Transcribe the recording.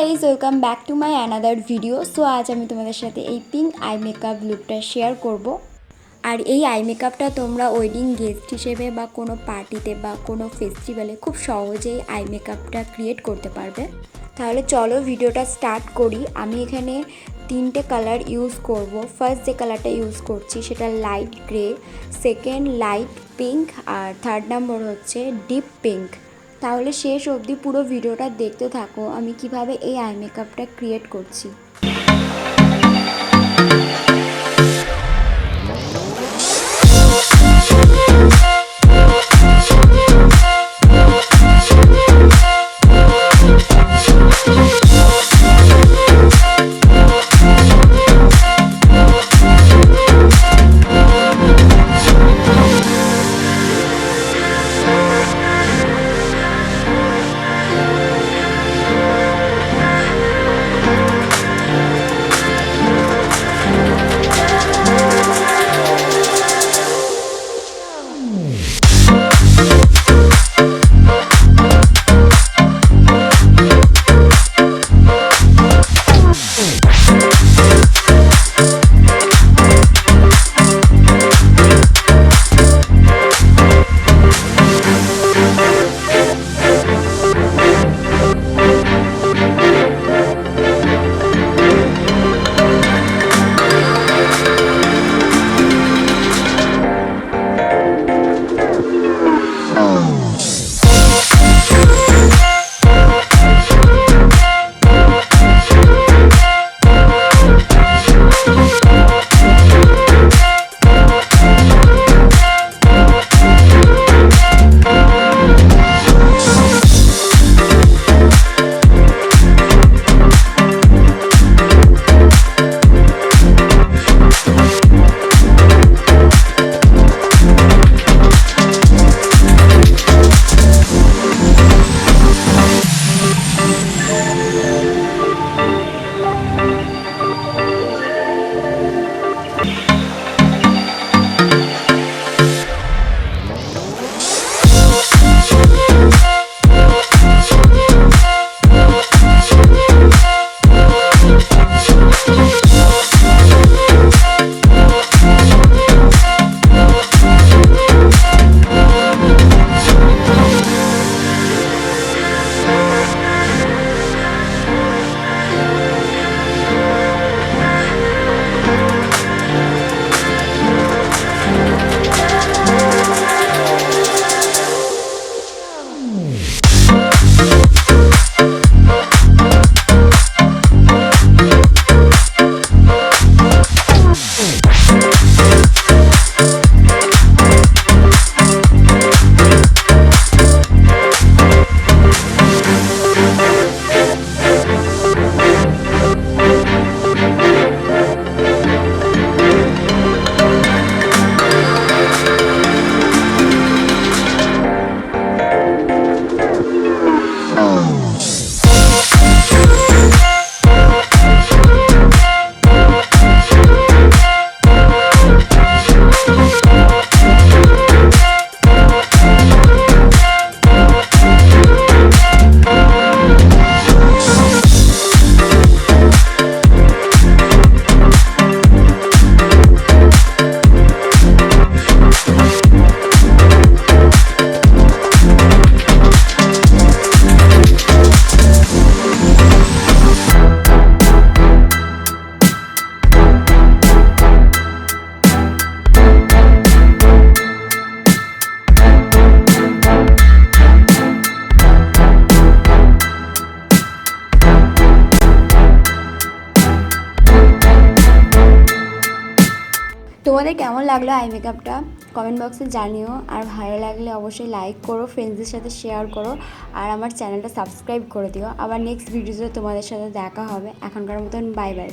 Guys, welcome back to my another video. So আজ আমি তোমাদের সাথে এই পিঙ্ক আই মেকআপ লুকটা শেয়ার করব। আর এই আই মেকআপটা তোমরা ওয়েডিং গেস্ট হিসেবে বা কোনো পার্টিতে বা কোনো ফেস্টিভ্যালে খুব সহজেই আই মেকআপটা ক্রিয়েট করতে পারবে। তাহলে চলো ভিডিওটা স্টার্ট করি। আমি এখানে 3টে কালার ইউজ করব। ফার্স্ট যে কালারটা ইউজ করছি সেটা light grey, second light pink, আর থার্ড নাম্বার হচ্ছে ডিপ পিঙ্ক। তাহলে শেষ অবধি পুরো ভিডিওটা দেখতে থাকো আমি কিভাবে এই আই মেকআপটা ক্রিয়েট করছি। তোমাদের কেমন লাগলো আই মেকআপটা কমেন্ট বক্সে জানিও। আর ভালো লাগলে অবশ্যই লাইক করো, ফ্রেন্ডসদের সাথে শেয়ার করো, আর আমার চ্যানেলটা সাবস্ক্রাইব করে দিও। আবার নেক্সট ভিডিওতে তোমাদের সাথে দেখা হবে। এখনকার মতন বাই বাই।